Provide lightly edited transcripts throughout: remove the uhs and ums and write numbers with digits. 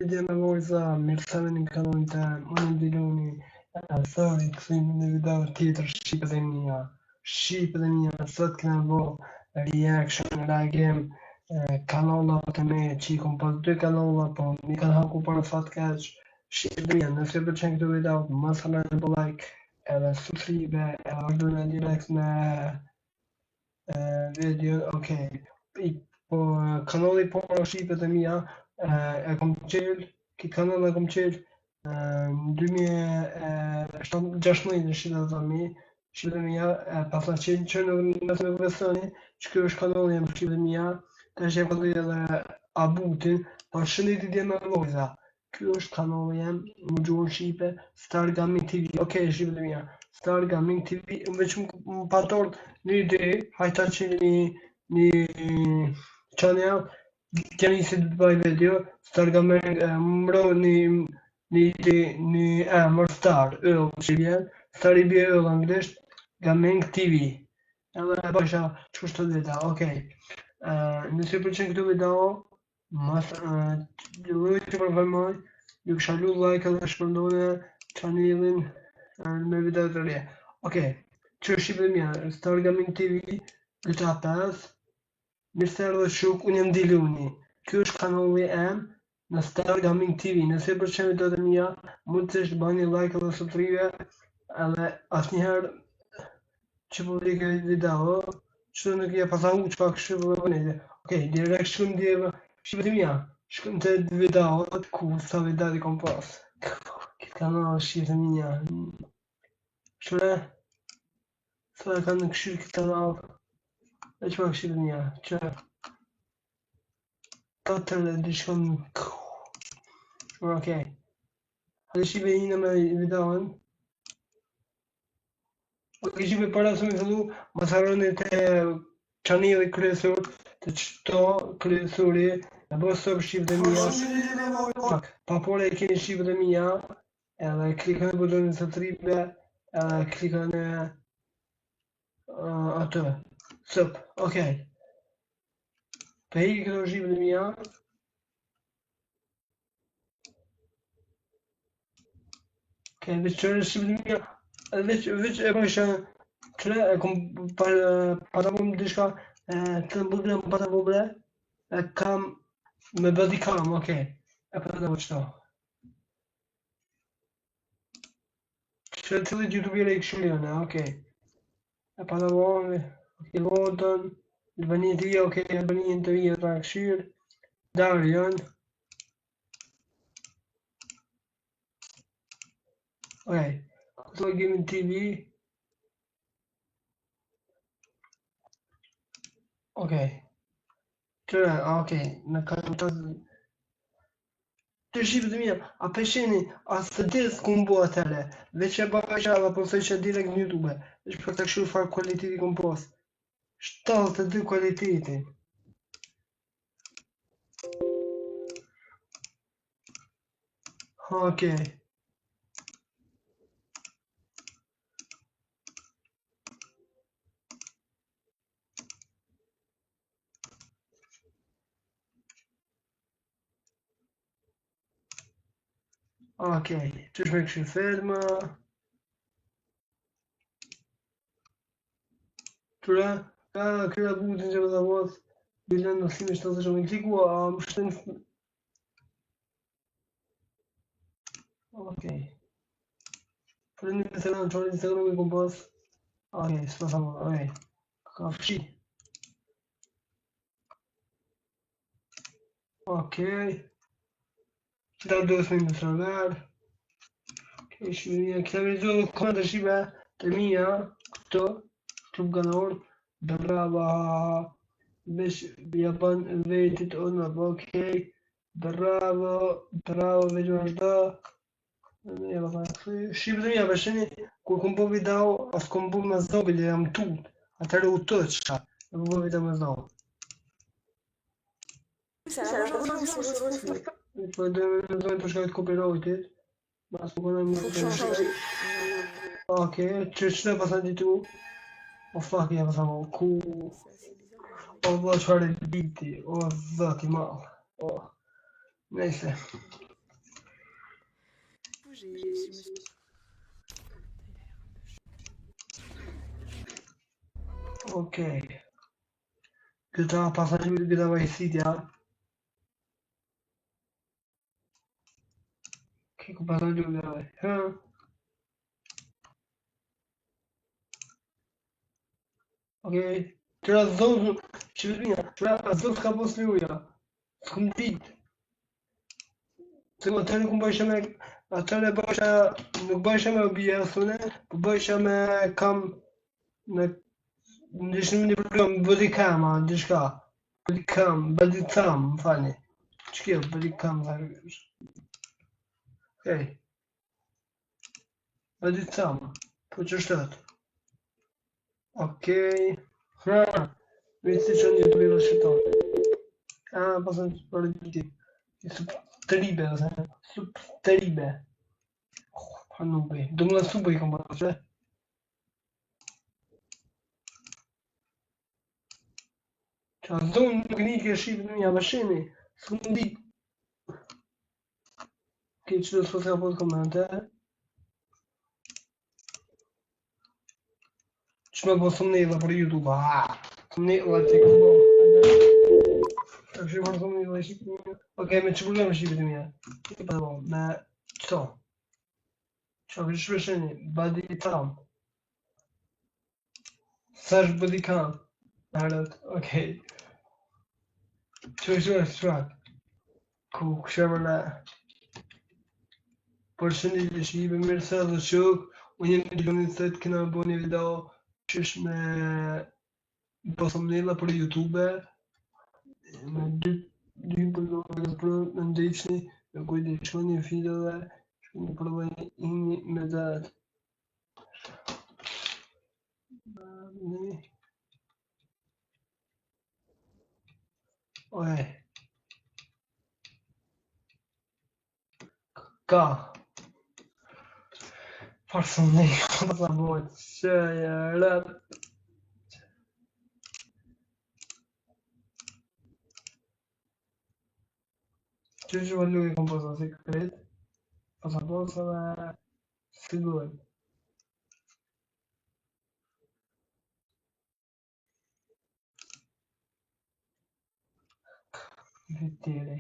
Idea me vojza, mirë se vini në kanalin tem, unë jam Diluni, thori këthim në video tjetër shqipet e mia, sot kena bo reaction, reagim, kanallat e me, që i kom pas 2 kanallat, po mi kanë haku për fat keq, shqipet e mia, nëse ju pëlqen këtë video, mos harroni të like, edhe subscribe, edhe vazhdojmë direkt me video, okay. Po kanali por shqipet e mia, e kom qel, ki kanal e kom qel në 2016 në shqipet e mia, pasa qenë që në të me vëthëni, që kjo është kanali e më shqipet e mia, të është e këllë edhe abutin, pa shëndet i dje me vojza. Kjo është kanali jem, në gjuhën shqipe, Star Gaming TV, okej, shqipet e mia, Star Gaming TV, veç më patort një ide, hajta që një channel, kemi se të bëj video, Star Gaming, mbro një emër Star, që vjen, Star i bje anglisht, Gaming TV. Edhe e bësha që është të video, okej. Nëse pëlqen këtë video, mas lujt që përfajmoj, ju kësha lu like edhe shpërndone channelin me video të rje. Okej, që është shqipet e mia, Star Gaming TV, GTA 5, mirë se erdhe shuk, unë jam Diluni. Ky është kanali em në Star Gaming TV. Nëse pëlqen videot e mia, mund të bëni like edhe subscribe, edhe asnjëherë që po vë këtë video, që nuk je pasahu që pak shumë bëni. Okej, direkt shumë djeva, shqipet e mia, shkëm të videot, ku sa video i kom pas. Këtë kanal shqipet e mia. Shre, sa e kanë në këshirë këtë kanal, e që pak shqipet e mia, që 4 dhe shkëm, okej. Hajde shqipe një me videon. Okej, shqipe para se me fillu, mos harroni të channeli kryesor, të qëto kryesori, e bo sëp shqipet e mia. Pa pore e keni shqipet e mia, edhe klikën e butonin subscribe, edhe klikën e atë, sëp, okej. Për hiki këto shqipet e mia. Okej, veç qërë shqipet e mia, veç e bësha, qëre e kom patavum dishka, të mbëgre më patavumre, e kam me bodycam, okej. E patavum qëto. Qëre cilët youtubere i këshullionë, okej. E patavum, i lodën, Albania TV, okej, Albania TV e pra këshirë, Darion. Okej, Star Gaming TV. Okej. Qëre, okej, në kanë të... Të shqipet e mia, a pesheni, a së disë ku më bo atëre, veç e bësha dhe po thësha direkt në YouTube, veç për të këshu farë kualiteti ku më pos. 72 kualiteti. Okej. Okej, që është me këshu ferma. Qëra, këra butin që më dhe vëth, bilen në thime që të të shumë, klikua, më shtën... Okej. Për një Instagram, qërë Instagram i kom pas. Okej, së pasam, okej. Ka fshi. Okej. Qëta duhet me në server. Okej, shqipë, këta me zonë komentë shqipe të mia, këto, klub ganor, brava, veç japan vetit unë, okej, bravo, veç vazhdo. Shqipët e mia, përsheni, kur kom po video, as kom po me zobi, dhe jam tut, atëre u të qëta, e po po video me zobi. Po dhe me zobi për shkajt copyrightit, mas po këna më të shkajt. Okej, që qëta pasan ditu? O fuck, ja pasan o ku... O vë qëfar e biti, o zëti malë, o... Nejse. Okej. Këta pasajimi këta vajsitja. Che passaggio grave. Ok. C'era zonë që vinja, c'era zonë s'ka pos luja. S'kum dit. Se më atëherë nuk bësha me atëherë bësha nuk bësha me OBS-une, po bësha me kam me ndishim një program bodycam, diçka. Bodycam, më falni. Ç'kjo bodycam thash. Okej. Bodycam. Po ç'është? Okej. Ha. Vedi se një të bërë shëton. Pasën për të Teribe, teribe. Non bene. Dove la subo i combatte? Cioè, non che shqip në një mashini. S'më di. Che që do të fosja po të komente. Që me po thumbnail për YouTube. Thumbnail të këmë. Të këshë për thumbnail e shqip. Okej, me që problem shqipit të mija? Me qëto. Që kështë shpesheni, body cam. Search body cam. Herët, okej. Që është? Ku këshëmë në... Për shëndit e shqipe, mirë se dhe shuk. Unë jenë në gjënit se të këna bo një video që është me po thumbnaila për YouTube. Me dy për në ndryqni, me kujtë i shko një video dhe shko një përbëj një me dhe Oj. Ka. Farë ne, sa bojt, që e rrët. Që që vëllu i kom posa sekret, posa posa dhe sigur. Vittere.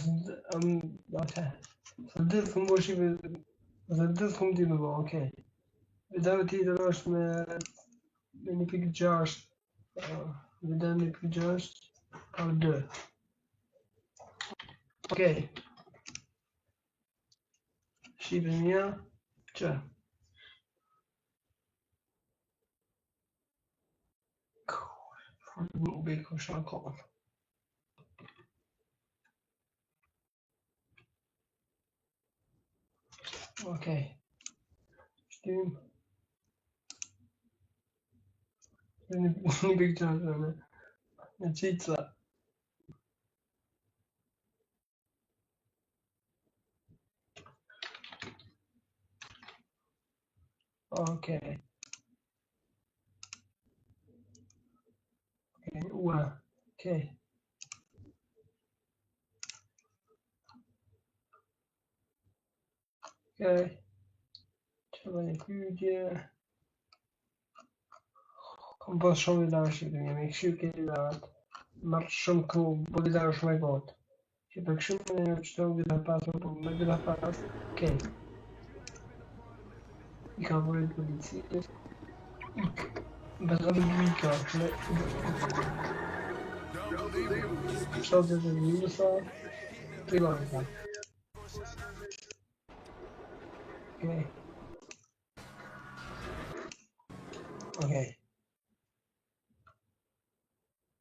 Së dhëtë këmë bo shqipe, së dhëtë këmë ti me bo, okej. Video tjetër është me një pikë gjasht, video një pikë gjasht, par 2. Okej. Shqipe mja, që? Nuk bëjko shakon. Okej. Shtym. Një pikë gjasht, në qica. Okej. Ua, okej. Okej. Që dhe një pyetje. Kom pas shumë i darë shqipë, jemi këshu këtë i darët. Marë shumë këllu, bodi darë shumë e gotë. Që për këshu me një qëto gjitha pasë, po me gjitha pasë, okej. I ka vërë të policijës. Bezëm në i ka, Shtë të njësa, të i lojta. Okej. Okej.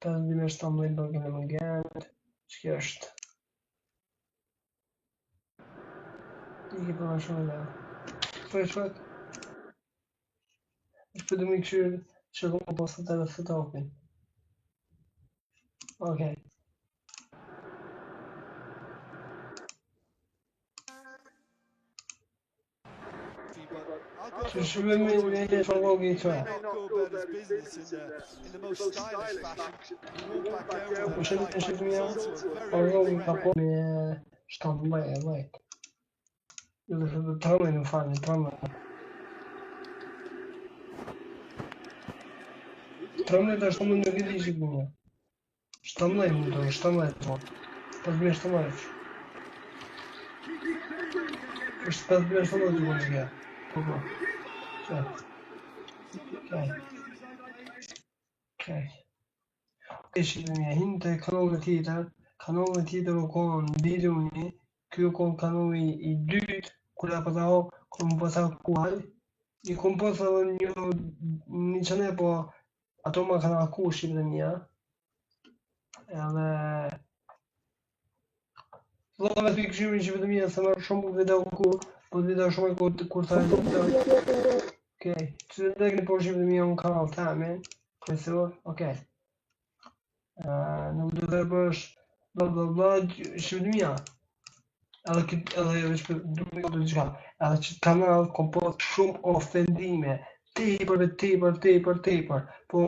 Të në dhime shtë të mëjtë bërgën e më gëndë, që kjo është? I ke përma shumë dhe. Shtë? është për të më këshyrë që këmë postë të rësë të opin. Okej. Që shme me e shpërlogi i qëra. Po shetë të shetë mja, shpërlogi ka po me shtanë lejt. Dhe të tërme në fani, tërme. Tërme të ashtë më në vidi që të mja. Shtanë lejt më të, shtanë lejt të. Pas bërë shtanë lejt. është pas bërë shtanë lejt të më të gja. Okej. Shqipë mja, hinë të kanalën tjetër u konë videoni, kjo konë kanali i dytë, kura përta ho, këmë përta kuaj, i këmë përta një qëne, po ato ma kanë aku shqipë mja, edhe Valla të këshimin që vetëm mja, se marrë shumë video kur, po video shumë e kur ta e video. Okej, që të dhe këni po shqipë mja në kanal të amin, kresur, okej. Nuk do të bësh, bla, shqipë mja. Edhe veç për duke të gjitha, edhe që kanal kom pas shumë ofendime, tepër, po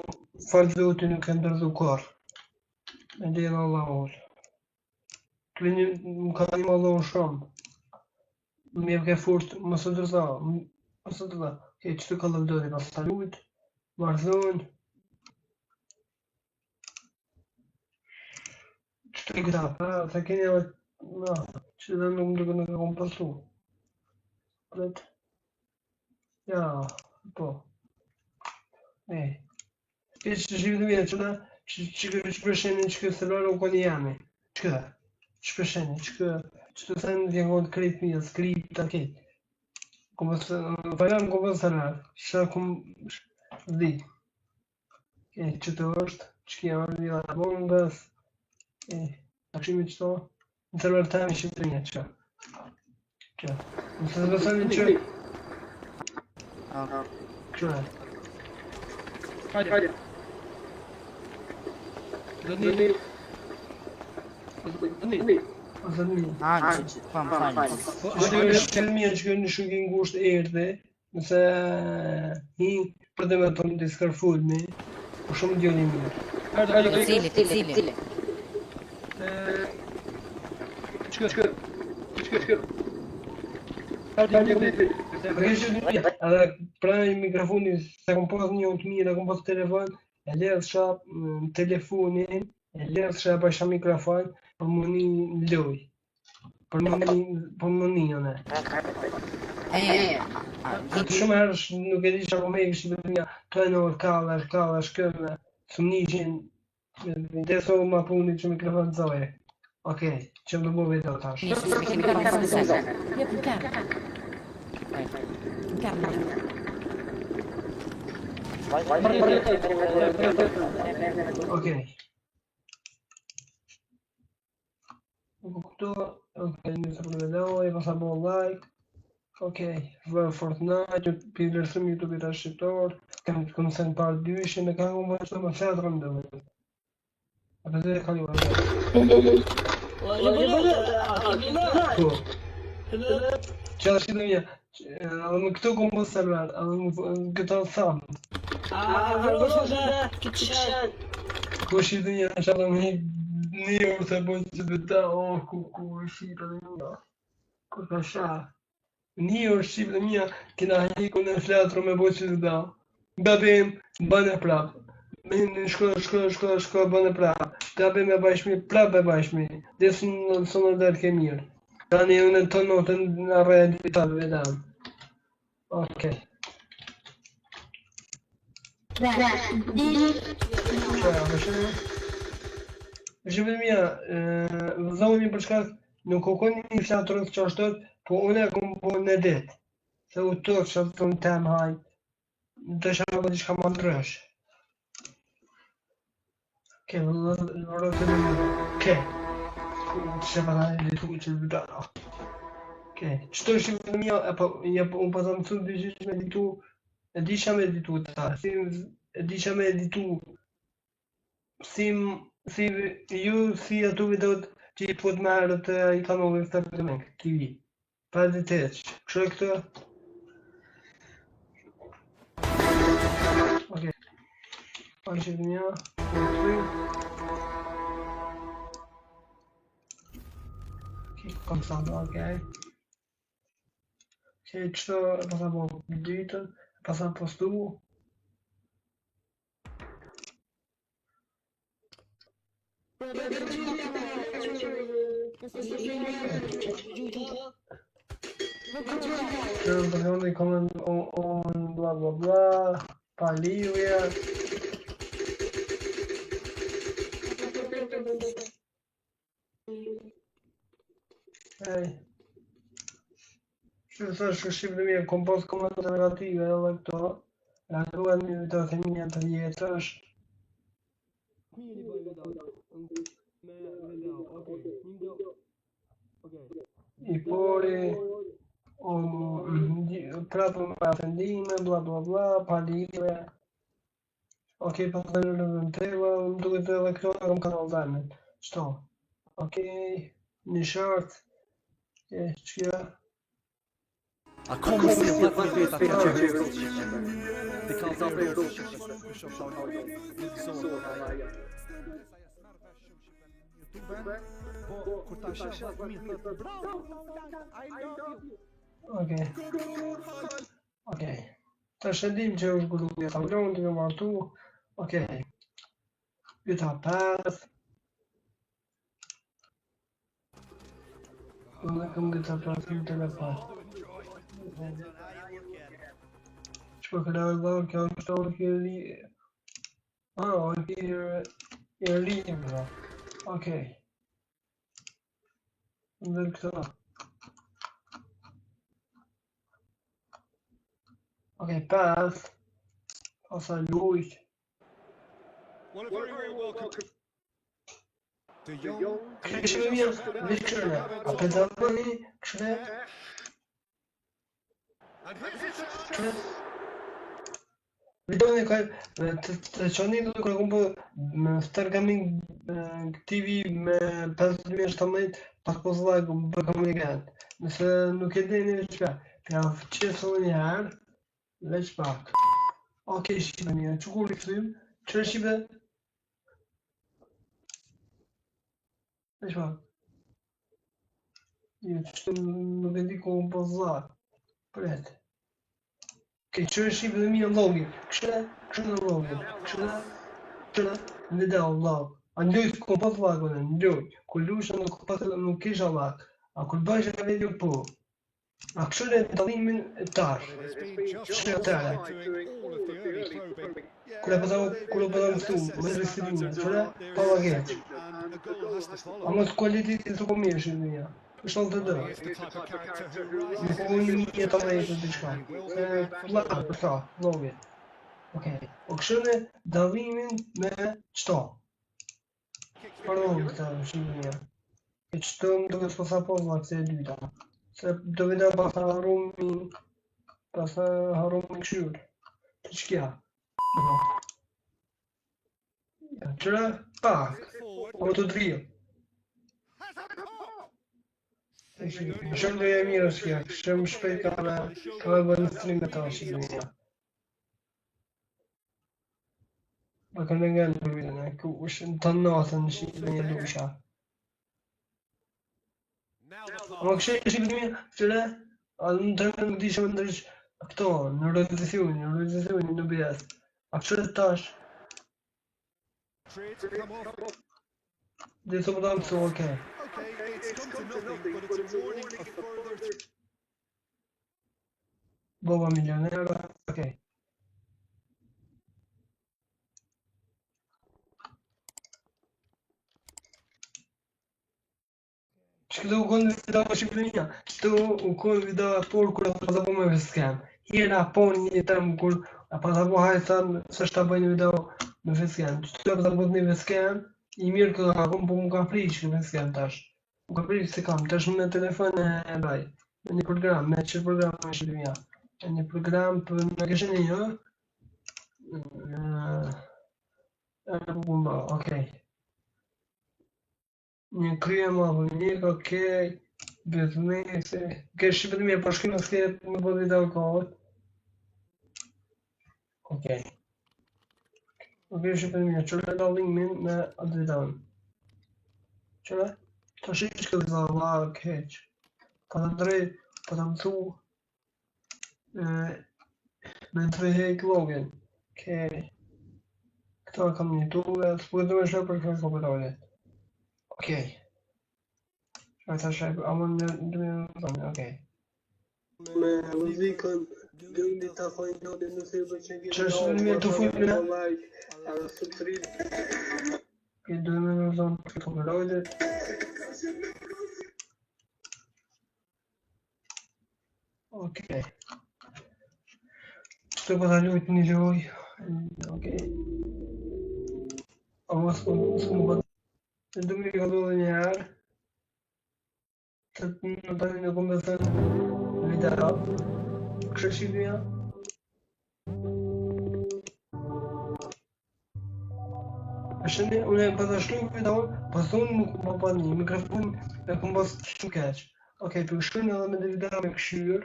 falë zotë nuk e ndërdu kërë. Me dhe në Allahut. Më ka një malon shumë. Më jep ke furt, më së dërza. Okej, që të ka lëvdori, pas salut, vazhdojnë. Që të këta, të keni edhe, që dhe nuk duke nuk e kom pasu. Pret. Ja, po. Që shqipë të mjetë, që da, që përshenin që këtë seluar u koni jami. Që këta. Që përshenin, që të thënë të jengon krejt mija, skrip të kejt. Fajlan kom përë seluar, që kom zdi. Që të është, që kja marrë një dhe bongës. Në këshimi që to, në seluar të jami shqipë të mjetë, që. Në se të besani që. Që. Hajde. Dëni. Është shkelmia që në shukin ngusht erdhe, nëse hi për dhe me tonë të skarfulmi, po shumë djoni mirë. Cili? Qëkë. Edhe pranaj mikrofoni, se kom pas një të mirë, kom pas telefon, e lërë shap telefonin, e lërë shap asha mikrofon, për më një loj. Për më një one. Shumë herë nuk e di që ako me i kështë të mja, të e nërë kallash, këme, së më njëshin, dhe so ma puni që mikrofon të zoje. Okej, që më të bu video tash. Okej. Këto, njësë për video, e pasa bo like. Okej, vërë Fortnite, pjellërësëm YouTube i të shqiptor, këmë sen par dyshin, me ka këmë vërë më fjatë rëndëve. A për dhe e kali vërë. Që da shqitë mja, edhe më këto këmë bësë server, edhe më këto thamë. Ko shqitë mja, që da më një orë të bëjnë që të ta, ku shqitë dhe mja. Ko ka shah. Një orë shqitë dhe mja, kina hiku në flatro me bëjnë që të ta. Babim, bënë e prapë. Shko, bënë e prapë. Babim e bashmi, prapë e bashmi. Dhe së në dërë ke mirë. Tani unë të notën në rrejt vitat vedam. Okej. Shqipë mja, vëzohemi për shkak nuk o koni një flaturës që ashtot, po unë e kom po në ditë. Se u të që të në temë hajtë, të shama për diçka më ndrysh. Okej, vërë të në okej. Që pa në e ditu që të bëdara. Okej, qëto shqipë mja, unë pa të mësu të dyqysh me ditu, e disha me ditu të ta, e disha me ditu, si ato videot që i pot me herët i kanalin së të përmenk, TV. Pa editet, kështë e këtë? Shqipënia, comme ça, ok. Ok, që e pasa po ditën, e pasa postu. Që në përgjone i komen on bla bla bla, pa lidhje. Ej. Që të thashë Shqipëria, kom pas komentet negative edhe këto. Ja duhet një të theminja të jetësh. I pori, prapë me atendime, bla bla bla, pa lidhje. Ok, pas të në në teva, më duket edhe këto e kam kanal zemen. Qëto? Ok, një shartë. Që A kommer se att man vet att det kallas Ok. Të shëndim që është grupi e Tavlon, të me martu. Ok. Pyta 5. Unë kam gëta pratim telefon. Që për këra e dhërë, kjo është orë kjeri... orë kjeri bra. Ok. Ndër këta. Ok, 5. Pasa lujt. Këshme mirë, veç këshme. A për të mëni, këshme. Vidoni ka të qoni do të kom po Star Gaming TV me 2017 pas po like për komunikat. Nëse nuk e dini çka, ja qesë një herë, veç pak. Ok, Shqipënia, që kur i këthim? Që në Shqipe? Veç pak. Që nuk e di ku më po zak. Pret. Ok, që në Shqipe dhe mi në login. Kështë në login. Kështë në dhe log. A ndojt ku pas lakon e ndojt. Ku lusha nuk kisha lak. A kur bëjsh e video po. A kështë në dalimin e tash. Kështë në tëre. Kure pëta në stu, me residimin. Kështë pa lageq. A mos kualitit të komirë Shqipënia. Shon të dërë. Nuk u një një të mejtë të diçka. Lakë, për ta, login. Ok. O këshëne dalimin me qëto. Pardon këta Shqipënia. E qëto më duke s'po sa pozla këse e dyta. Se do vida pasa harumi këshyr. Të qëkja. Qëra pak. O të drillë. Shumë dhe e mirë është kja, shumë shpejt ka me bërë në stream e ta Shqipënia. Ma ka në nga në vidën e, ku është në të natën në Shqipënia lusha. Ma kështë e Shqipënia, qëre, a në të në di shumë ndërsh këto, në rëzësioni, në BS. A kështë tash? Dhe të më damë të okej. Boba milionera, okej. Shkëtu u konë vida o Shqipënia, shkëtu u konë vida por kur e pasa po me facecam. Jena po një tem kur e pasa po hajtëm se shta bëj një video me facecam. Shkëtu e pasa po një facecam, i mirë këtë hakon, po më ka prish në facecam tash. Më ka prish se kam, tash në telefon e baj. Në një program, me që program në Shqipënia. Në një program për në kështë një, okej. Një krye ma vënik, okej, bizmesi, ke Shqipënia përshkim në s'ke më bëdhi dhe kohët. Okej. Okej, shqipërimia, qëre dallimin me Adrian. Qëre? Të shish këtë zava, keq. Pa të drejt, pa të mësu me të rehek login. Okej. Këta kam njëtu dhe së përdo me shërë për kërë kompetorit. Okej. Shërë të shërë, amon në thonë, okej. Me muzikën, dëndi ta fajnë notin në sirë që gjithë Që është në të fujnë me? a subscribe. Okej, do me në zonë për kompetorit. Okej. Të po ta lujt një loj. Okej. Amo s'mu bët. Du me këllu dhe një herë. Të në tani në kom besën video. Kështë shqipënia. Shëni, unë e përta shlu video, pas unë më kom pa një mikrofon e kom pas shumë keq. Okej, për shkën edhe me dhe video me këshyr.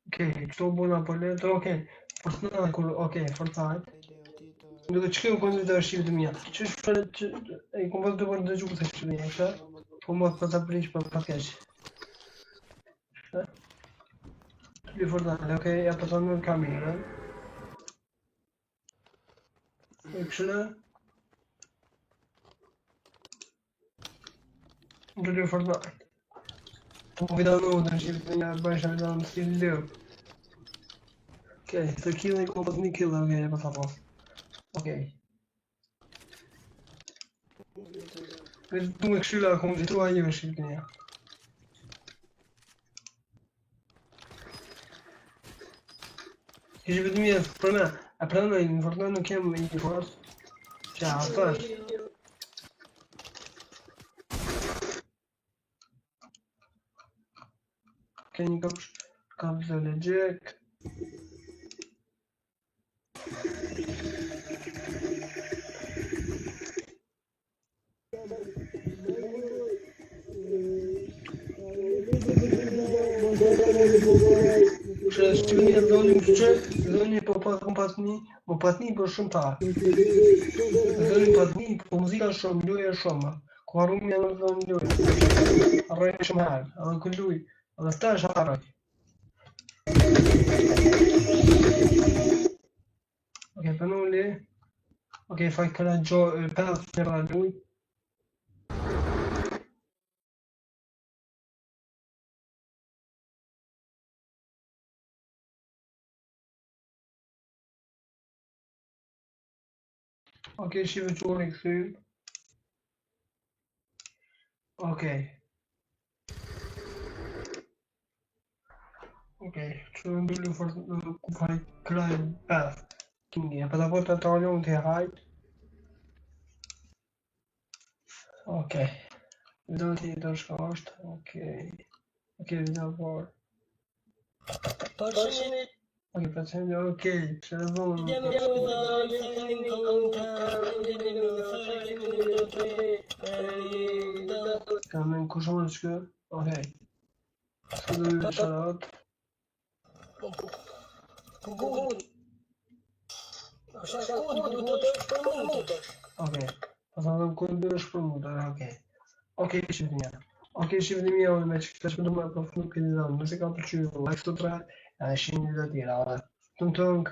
Okej, këto bona për letë, okej. Fortnite, okej, Fortnite. Duke që këmë këndit e shqipë të mija. Që shpërë që... E kom pas të bërë të gjukë të shqipë të mija, që? Po më të të prish për pa keq. Që? Li Fortnite, okej, ja përta në kamerën. E këshënë? Në li Fortnite. Po video në të shqipë të mija, bërë video në stil lirë. Okej, të kill e kom pas një kill, okej, e përta pas. Okej. Du me këshylla kom gjithu a një me shqipë të një. Kështë për të mjetë, për me, e për me, në Fortnite nuk kem i forës. Qa, asta është. Okej, një kapsh dhe legjek. Që shqipënia zonin që, zonin po pas një për shumë ta. Zonin pas një, po muzika shumë, luja shumë. Ku arrum janë në zonin luja. Arrojnë shumë herë, edhe ku luj, edhe sta është arroj. Okej, për në li. Okej, fakt këra gjo, 5 njëra luj. Okej, shive që unë i këthym. Okej. Okej, që në ndullu fort ku faj kraj path. Kingi, e për të po të talion të hajt. Okej. Video të jetë shka është. Okej. Okej, video por. Okej, përshëndetje, okej, që në zonë. Kamen kushon në shkë. Okej. Së do një sharat. Okej. Pasë në kundë është për mutër, okej. Okej, shqipënia. Okej, shqipënia me që këtë shpëtë më e përfunu këtë zonë. Nëse ka përqyrë, like, subscribe, edhe shimë një dhe tjera. Tëng tëng.